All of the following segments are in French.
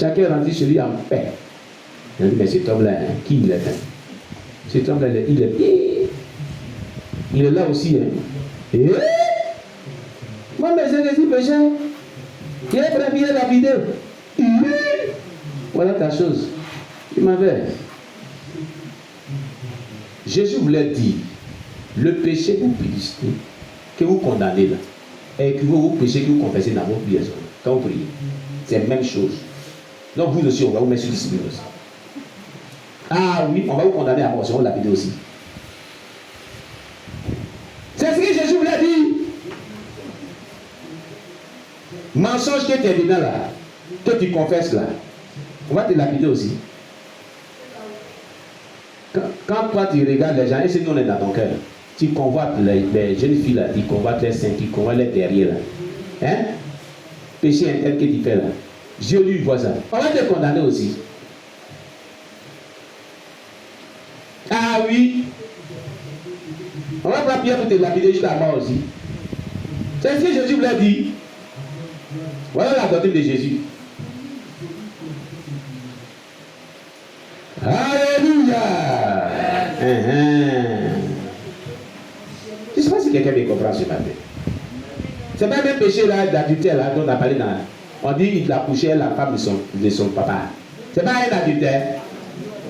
Chacun est rentré chez lui en paix. Il a dit, mais cet homme-là, hein, qui il est? Cet homme-là, il est bien. Il est là aussi. Hein. Et moi, mais j'ai dit péché. Il est très bien lapidé. Voilà ta chose. Il m'avait. Jésus voulait dire, le péché que vous punissez, que vous condamnez là, et que vous péché que vous confessez dans votre prière, quand vous priez, c'est la même chose. Donc vous aussi, on va vous mettre sur discipline aussi. Ah oui, on va vous condamner à mort, on va lapider aussi. C'est ce que Jésus voulait dire. Mensonge que tu es dedans là, que tu confesses là, on va te lapider aussi. Quand toi tu regardes les gens, et c'est nous on est dans ton cœur, tu convoites les jeunes filles là, tu convoites les seins, tu convoites les derrière là. Hein? Péché interne que tu fais là. Dieu lui voit ça. On va te condamner aussi. Ah oui. On va pas prier pour te lapider jusqu'à la mort aussi. C'est ce que Jésus voulait dire. Voilà la doctrine de Jésus. Alléluia. Je ne sais pas si quelqu'un me comprend ce matin. C'est pas même péché là d'adultère là dont on a parlé dans. On dit qu'il a couché la femme de son papa. C'est pas un adultère.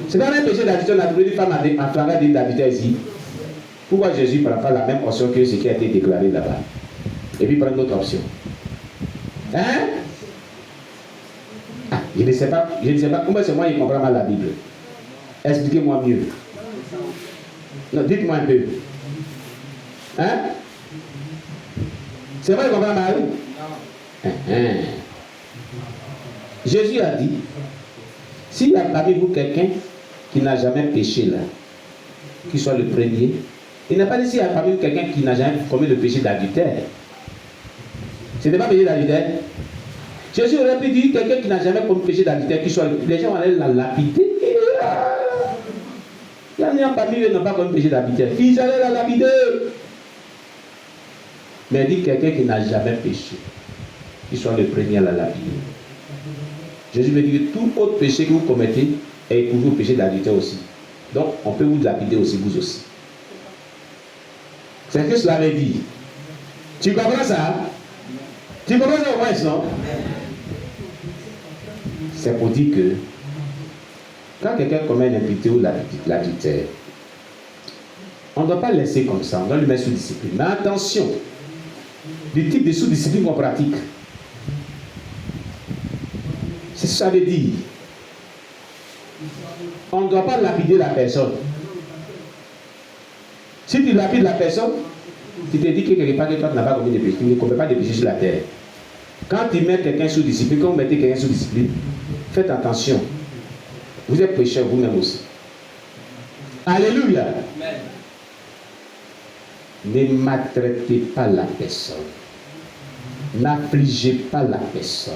C'est pas même péché d'adultère. On a trouvé une femme en flagrant délit d'adultère ici. Pourquoi Jésus ne prend pas la même option que ce qui a été déclaré là-bas? Et puis prend une autre option. Hein? Ah, je ne sais pas comment c'est moi qui comprends mal la Bible. Expliquez-moi mieux. Non, dites-moi un peu. Hein? C'est moi qui comprends mal? Jésus a dit, s'il y a parmi vous quelqu'un qui n'a jamais péché là, qu'il soit le premier, il n'a pas dit s'il y a parmi vous quelqu'un qui n'a jamais commis le péché d'adultère. Ce n'est pas péché d'adultère. Jésus aurait pu dire quelqu'un qui n'a jamais commis le péché d'adultère, qu'il soit le premier. Les gens vont aller la lapider. Il y en a parmi eux qui n'ont pas commis le péché d'adultère. Ils allaient la lapider. Mais il dit quelqu'un qui n'a jamais péché, qu'il soit le premier à la lapider. Jésus veut dire que tout autre péché que vous commettez est pour vous péché d'adultère aussi. Donc, on peut vous lapider aussi, vous aussi. C'est ce que cela veut dire. Tu comprends ça? Tu comprends ça au moins, non? C'est pour dire que quand quelqu'un commet une impureté ou l'adultère, on ne doit pas laisser comme ça, on doit lui mettre sous discipline. Mais attention, du type de sous-discipline qu'on pratique. C'est ce que ça veut dire. On ne doit pas lapider la personne. Si tu lapides la personne, tu te dis que quelque part que toi tu n'as pas commis de péché, tu ne commets pas de péché sur la terre. Quand tu mets quelqu'un sous discipline, quand vous mettez quelqu'un sous discipline, faites attention. Vous êtes pécheur vous-même aussi. Alléluia. Amen. Ne maltraitez pas la personne. N'affligez pas la personne.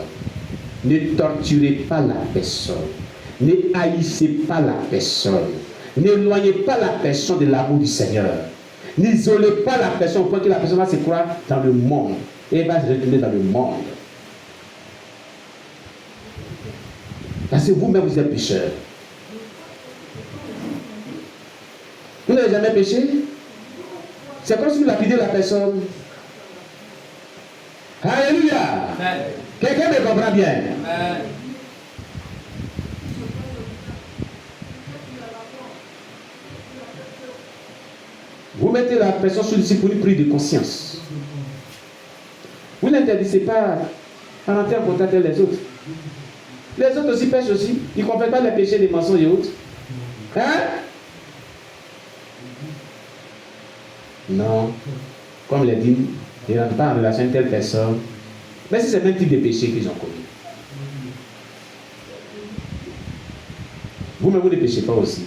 Ne torturez pas la personne. Ne haïssez pas la personne. N'éloignez pas la personne de l'amour du Seigneur. N'isolez pas la personne au point que la personne va se croire dans le monde et va se retourner dans le monde. Parce que vous-même vous êtes pécheur. Vous n'avez jamais péché? C'est comme si vous lapidez la personne. Alléluia. Quelqu'un me comprend bien? Amen. Vous mettez la personne sous discipline prise de conscience. Vous n'interdisez pas à rentrer en contact avec les autres. Les autres aussi pêchent aussi. Ils ne comprennent pas les péchés des mensonges et autres. Hein? Non. Comme les dit, ils ne rentrent pas en relation avec telle personne. Mais c'est le même type de péché qu'ils ont commis. Vous-même, vous ne péchez pas aussi.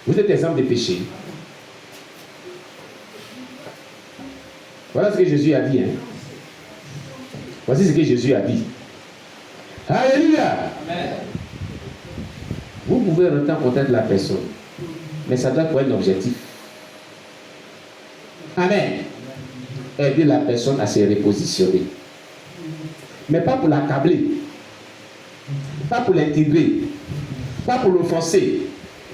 Vous êtes exemple de péché. Voilà ce que Jésus a dit. Hein. Voici ce que Jésus a dit. Alléluia. Amen. Vous pouvez rentrer en contact de la personne. Mais ça doit être un objectif. Amen. Aider la personne à se repositionner. Mais pas pour l'accabler, pas pour l'intégrer, pas pour l'offenser,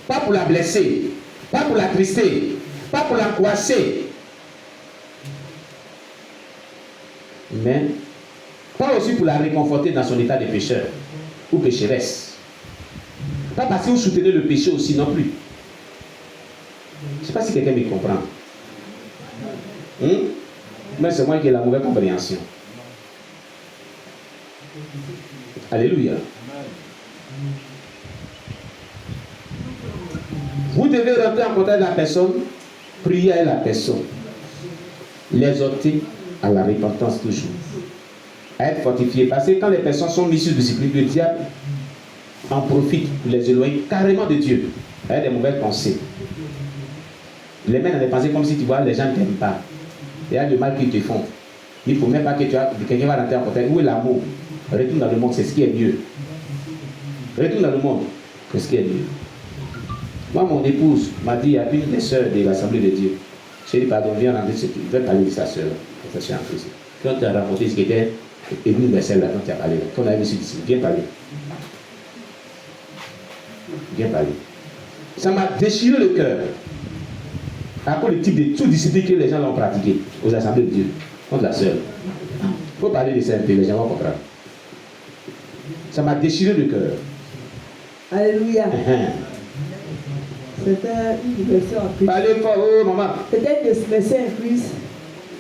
pas pour la blesser, pas pour l'attrister, pas pour l'angoisser. Mais pas aussi pour la réconforter dans son état de pécheur ou pécheresse. Pas parce que vous soutenez le péché aussi non plus. Je ne sais pas si quelqu'un me comprend. Mais c'est moi qui ai la mauvaise compréhension. Alléluia. Vous devez rentrer en contact avec la personne, prier avec la personne, l'exhorter à la repentance toujours, à être fortifié. Parce que quand les personnes sont mises sous discipline, le diable en profite pour les éloigner carrément de Dieu, avec des mauvaises pensées. Les mains dans les pensées comme si tu vois les gens ne t'aiment pas. Il y a le mal qu'ils te font. Il ne faut même pas que quelqu'un va rentrer en contact. Où est l'amour? Retourne dans le monde, c'est ce qui est mieux. Retourne dans le monde, c'est ce qui est mieux. Moi, mon épouse m'a dit, il y a une des sœurs de l'Assemblée de Dieu. J'ai dit, pardon, viens rentrer, je vais parler de sa sœur, sa sœur en Christ. Quand tu as rencontré ce qui était universel là, quand tu as parlé, quand on a vu ici, viens parler. Viens parler. Ça m'a déchiré le cœur. À cause du type de sous-discipline que les gens l'ont pratiqué aux Assemblées de Dieu, contre la sœur. Il faut parler de ça un peu, les gens vont comprendre. Ça m'a déchiré le cœur. Alléluia. C'était une version en Christ. Parlez fort, oh maman. C'était une version en Christ.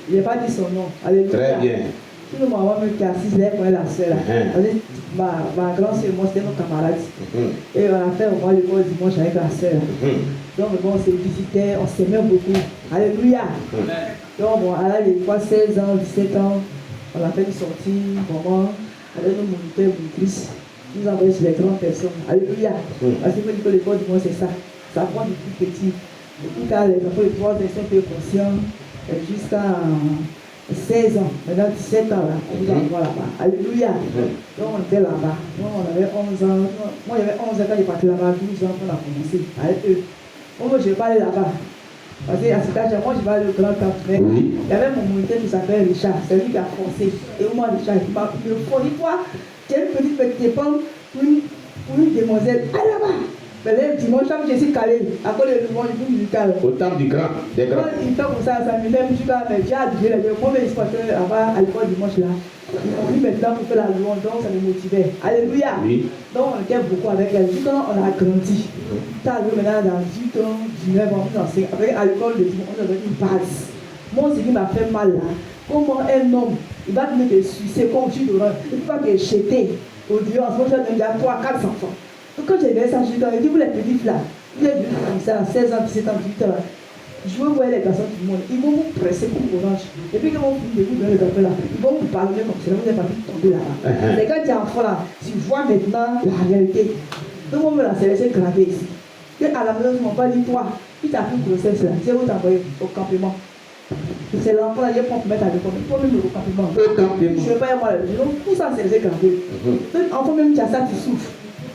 Je n'ai pas dit son nom. Alléluia. Très bien. Tout le monde me casse, je l'ai pour la sœur. Ma grande sœur et moi, c'était nos camarades. Et on a fait au moins le bon dimanche avec la sœur. Donc, bon, on se visitait, on s'aimait beaucoup. Alléluia. Donc, bon, à l'âge de 16 ans, 17 ans, on a fait une sortie, maman, avec nos moniteurs, monitrices. Nous avons eu les grandes personnes. Alléluia. Parce que le bon dimanche, c'est ça. Ça prend du plus petit. Depuis quand les enfants de 3 ans sont peu conscients, jusqu'à 16 ans, maintenant 17 ans, là, on nous envoie là-bas. Alléluia. Donc on était là-bas. Moi, on avait 11 ans. Moi, j'avais 11 ans quand j'ai parti là-bas, 12 ans quand on a commencé avec eux. Moi, je vais pas aller là-bas. Parce qu'à cet âge, moi, je vais aller au grand camp. Mais il y avait mon moniteur qui s'appelle Richard. C'est lui qui a forcé. Et moi, Richard, il m'a dit, quoi, tu as une petite dépendre pour une demoiselle. Allez là-bas. Mais là, dimanche, quand je suis calé, à cause de moi, je suis musical. Au temps du grand, des grands. Moi, il fait comme ça m'énerve, je suis là, mais j'ai habillé les deux. Moi, mes sporteurs, là-bas, à l'école dimanche, là, ils m'ont mis maintenant pour faire la louange, donc ça me motivait. Alléluia. Oui. Donc, on était beaucoup avec elle. Jusqu'à on a grandi. T'as vu maintenant, dans 18 ans, 19 ans, après, à l'école de dimanche, on avait une base. Moi, ce qui m'a fait mal, là, comment un homme, il va venir te sucer comme tu dois, il ne peut pas te jeter au dehors. Moi, j'ai déjà 3, 4 enfants. Donc quand j'ai vu ça, je dis, vous les petits là, vous êtes venus comme ça, 16 ans, 17 ans, 18 ans, je veux voir les garçons du monde, ils vont vous presser pour orange. Et puis quand vous vous donner les enfants là, ils vont vous parler comme ça, vous n'êtes pas pu tomber là-bas. Mais quand tu es enfant là, tu vois maintenant la réalité. Donc on me l'a laissé graver ici. Et à la maison, ils ne m'ont pas dit, toi, qui t'a fait une grossesse là, c'est vous t'envoyer au campement. C'est l'enfant là, je prends pour mettre à l'école, il faut même au campement. Je ne veux pas y avoir la maison, tout ça c'est laissé graver. Donc enfant même, tu as ça, tu souffres.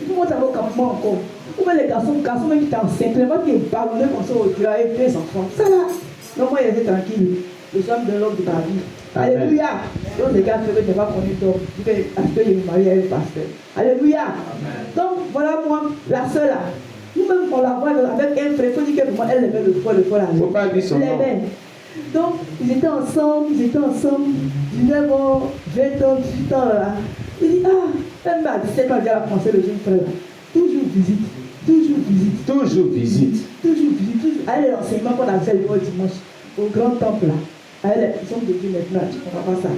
Comment tu vas au campement encore? Ou bien les garçons même qui t'en simplement qui est ballonné comme ça au Dieu avec 2 enfants. Ça là. Donc moi, j'étais tranquille. Je suis de l'homme de ma vie. Alléluia. Donc les gars, je n'ai pas connu d'homme. Parce que je me marie avec le pasteur. Alléluia. Donc voilà moi, la seule là. Nous-mêmes, on la voit avec un frère. Il faut dire que moi, elle aimait le foie là. Il ne faut pas dire son nom. Donc, ils étaient ensemble. 19 ans, 20 ans, 18 ans là. Il dit, même à 17 ans, j'ai commencé le jeune frère. Toujours visite. Allez, l'enseignement qu'on a fait le dimanche, au grand temple là. Allez, ils sont devenus maintenant, tu ne comprends pas ça.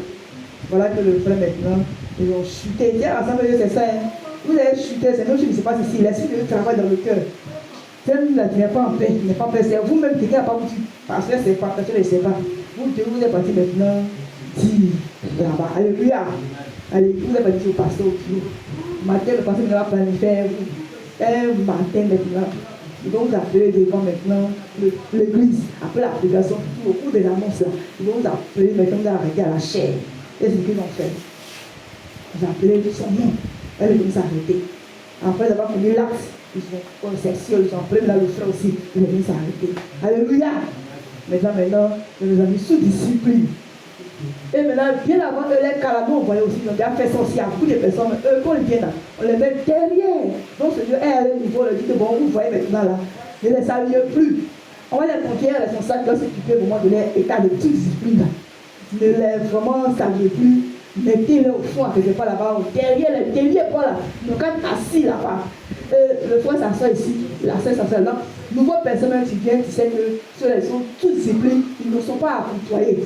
Voilà que le frère maintenant, ils ont chuté. Ils ensemble, c'est ça. Hein. Vous avez chuté, c'est nous qui ne sais pas ici. L'esprit de Dieu travaille dans le cœur. Celle-là, tu n'es pas en paix, tu n'es pas en paix. C'est vous-même qui n'avez pas voulu. Parce que c'est pas, tu ne sais pas. Vous êtes parti maintenant, là-bas. Alléluia. Allez, vous êtes parti au pasteur au pied. Matin, le pasteur va planifier un matin maintenant. Ils vont vous appeler devant maintenant l'église. Après la prédication, au cours des annonces, ils vont vous appeler maintenant, vous arrêter à la chair. Et c'est ce qu'ils ont fait. Ils ont appelé son nom. Elle est venue s'arrêter. Après avoir connu l'acte, ils ont sexuel, ils ont pris là le frère aussi. Il est venu s'arrêter. Alléluia. Maintenant, nous avons mis sous discipline. Et maintenant, bien avant eux, les calamars, on voyait aussi, donc il a fait ça aussi à beaucoup de personnes, mais eux, quand ils viennent là, on les met derrière. Donc ce Dieu est à un niveau, on leur dit que bon, vous voyez maintenant là, ne les saluez plus. On va les confier à responsable qui va s'occuper au moment de leur état de toute discipline. Ne les vraiment saluez plus. Mettez-les au fond, quelque part là-bas, derrière pas là, donc quand assis là-bas. Le frère s'assoit ici, la sœur s'assoit là. Nouveau personne même qui vient, tu sais que ceux-là sont toutes disciplines, ils ne sont pas à côtoyer.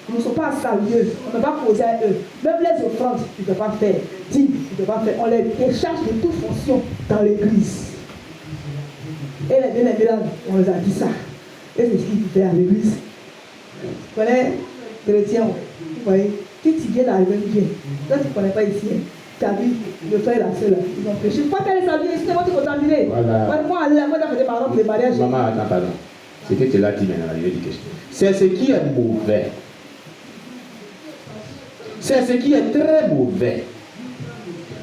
Ils ne sont pas salués, on ne va pas poser à eux. Même les offrandes, tu ne peux pas faire. Tu ne peux pas faire. On les décharge de toute fonction dans l'église. Et les bien-aimés là, on les a dit ça. Et c'est ce qu'ils font à l'église. Tu connais chrétien, vous voyez, qui tu viens d'arriver, vient. Toi, tu ne connais pas ici. Tu as vu le frère et la soeur là, ils ont péché. Pas qu'elle les saluer, sinon tu vas te contaminer. Voilà. Moi, aller là, moi, j'ai fait par exemple les mariages. Maman, attends, pardon. C'est que tu l'as dit maintenant, je vais dire quelque chose. C'est ce qui est mauvais. C'est ce qui est très mauvais.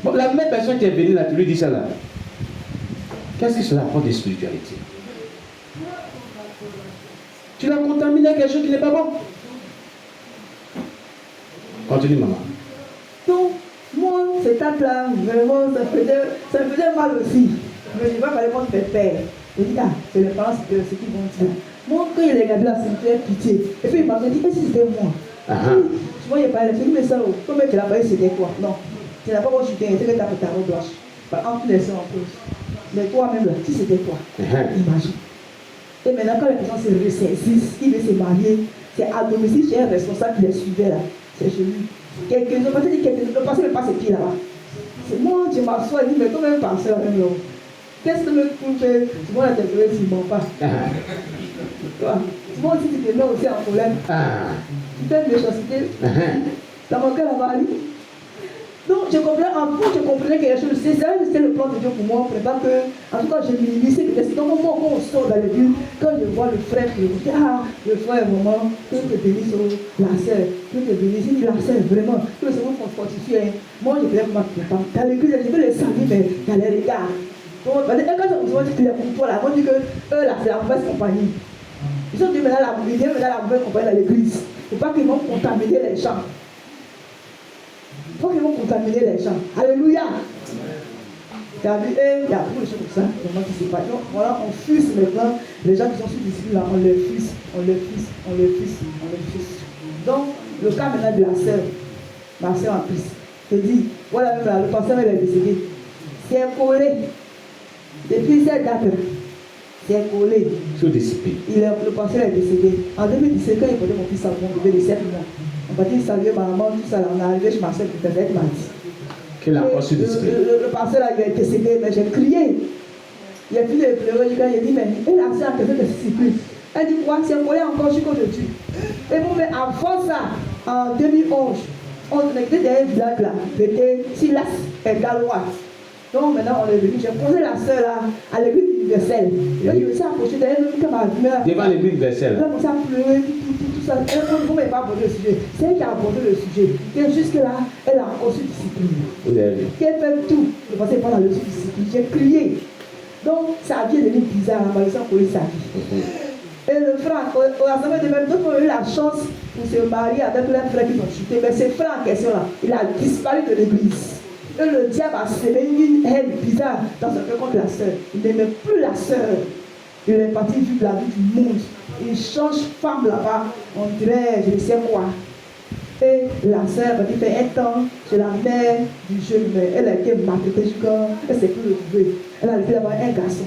Bon, la même personne qui est venue là, tu lui dis ça là. Qu'est-ce que cela apporte de spiritualité? Tu l'as contaminé avec quelque chose qui n'est pas bon. Continue, maman. Donc, moi, cet acte-là, vraiment, ça me faisait mal aussi. Mais je ne vais pas parler contre mes pères. Je dis, ah, c'est les parents, c'est ce qu'ils vont dire. Moi, quand il regardé là, ça me fait pitié. Et puis il m'a dit, et si c'était moi? Moi, il parlait, il me dit, mais ça, comment tu l'as parlé, c'était quoi? Non, tu n'as pas beau chuter, c'est que tu as fait ta robe blanche. Entre les soeurs en plus. Mais toi-même, là, si c'était toi, imagine. Et maintenant, quand les personnes se ressaisissent, ils veulent se marier, c'est à domicile chez un responsable qui les suivait là. C'est chez lui. Quelqu'un ne peut pas dire quelqu'un ne peut passer même pas ses pieds là-bas. C'est moi, je m'assois et dis, mais toi même passer là même là. Qu'est-ce que tu peux faire? Tu vas t'interroger s'il ne ment pas. Tu vois aussi, tu te mets aussi en problème. Tu fais une méchanceté. Dans mon cœur là-bas, donc je comprenais quelque chose. C'était le plan de Dieu pour moi. Pour pas que, en tout cas, je m'initiais que c'est dans le moment où on sort dans l'église, quand je vois le frère, je me dis, ah, le frère, vraiment, que te bénisse la sœur, que te bénisse la sœur, vraiment, que le Seigneur fortifie. Moi, je voulais vraiment dans l'église, je veux les saluer, mais dans les regards. Donc, quand on se dit qu'il est pour toi là, on dit que eux là, c'est la mauvaise compagnie. Ils sont devenus la mauvaise compagnie dans l'église. Il ne faut pas qu'ils vont contaminer les gens. Il faut qu'ils vont contaminer les gens. Alléluia. Tu as vu, il y a beaucoup de choses comme ça, vraiment qui se passent. Donc voilà, on fuse maintenant les gens qui sont sous discipline là, on les fuse. Donc, le cas maintenant de la sœur, ma sœur en Christ, je dis, voilà même là, le pasteur elle est décédé. C'est collé. Depuis cette date, c'est collé. Sous discipline. Le pasteur est décédé. En 2017, quand il portait mon fils à mon bébé de 7 mois, on partit saluer ma maman, tout ça, on est arrivé chez ma soeur, peut-être elle m'a dit. Quelle approche sous discipline? Le pasteur là, il est décédé, mais j'ai crié. Il a fini de pleurer, il a dit, mais elle a fait un peu de discipline. Elle dit, quoi, c'est collé encore jusqu'au dessus. Et bon, mais avant ça, en 2011, on était dans un village là, c'était Silas et Galois. Donc maintenant on est venu, j'ai posé la sœur là à l'église universelle. Là, je me suis approché d'elle, comme ma mère. Devant l'église universelle. Elle a commencé à pleurer, tout ça. Elle ne pouvait pas aborder le sujet. C'est elle qui a abordé le sujet. Et jusque-là, elle a encore su discipline. Qu'elle fait tout. Je ne pensais pas dans le discipline. J'ai crié. Donc sa vie est devenue bizarre, la malédiction pour sa vie. Et le frère, au l'assemblée de même, d'autres ont eu la chance pour se marier avec leurs frères qui ont chuté. Mais ce frère en question là, il a disparu de l'église. Et le diable a semé une haine bizarre dans son cœur contre la sœur. Il n'aimait plus la sœur. Il est parti vivre la vie du monde. Il change femme là-bas. On dirait, je ne sais quoi. Et la sœur, il fait un temps, c'est la mère du jeune, mais elle a été maltraitée jusqu'à. Elle ne s'est plus retrouvée. Elle a été là-bas un garçon.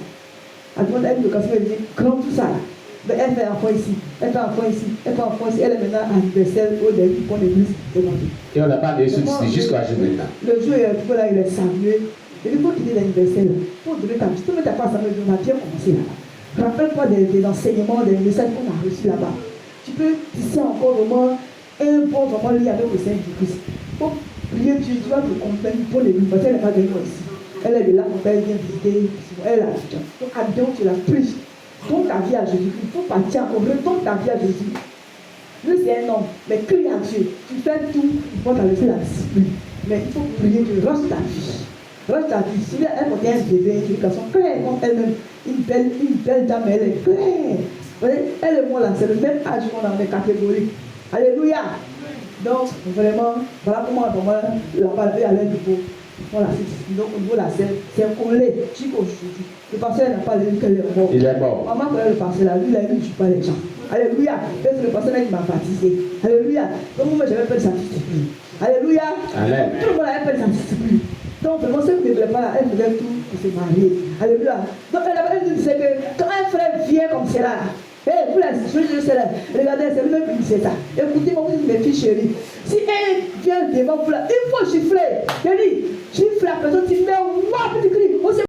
Elle demande à elle, le garçon, elle dit, grand tout ça là. Mais elle fait enfant ici, elle fait enfant ici, elle fait enfant ici, elle est maintenant anniversaire au début pour l'église. Et on n'a pas de soucis jusqu'à jour maintenant. Le jour là, il est salué. Et il faut qu'il ait l'anniversaire. Pour donner ta petite, tu n'as pas salué, on a bien commencé là-bas. Rappelle-toi des enseignements, des messages qu'on a reçus là-bas. Tu peux tisser encore vraiment un bon vraiment lié avec le Seigneur Jésus-Christ. Pour prier Dieu, tu vas te comprendre pour l'église, parce qu'elle n'est pas venue ici. Elle est de là, mon père vient visiter, elle a dit. Donc, à Dieu, tu la prises. Donne ta vie à Jésus. Il faut partir encore. Redonne ta vie à Jésus. Lui, c'est un homme. Mais crie à Dieu. Tu fais tout. Il faut t'enlever la discipline. Mais il faut prier Dieu. Range ta vie. Range ta vie. Si elle portait un bébé, une personne claire contre elle-même. Une belle dame, elle est claire. Elle et moi là, c'est le même âge qu'on a dans les catégories. Alléluia. Donc, vraiment, voilà comment la parole allait du coup. Voilà, donc au niveau de la scène, c'est collé jusqu'aujourd'hui. Le pasteur n'a pas dit qu'elle est mort. Il est mort. Maman connaît le pasteur là, lui il a dit, je ne pas les gens. Alléluia. Parce que le pasteur qui m'a baptisé. Alléluia. Donc moi j'avais peur de sa discipline. Alléluia. Amen. Tout le monde avait peur de sa discipline. Donc vraiment, ceux qui ne voulaient pas, elle faisait tout pour se marier. Alléluia. Donc elle disait que quand un frère vient comme cela, vous la regardez, c'est lui-même qui disait ça. Écoutez-moi, vous dites mes filles chéries. Si elle vient devant vous là, il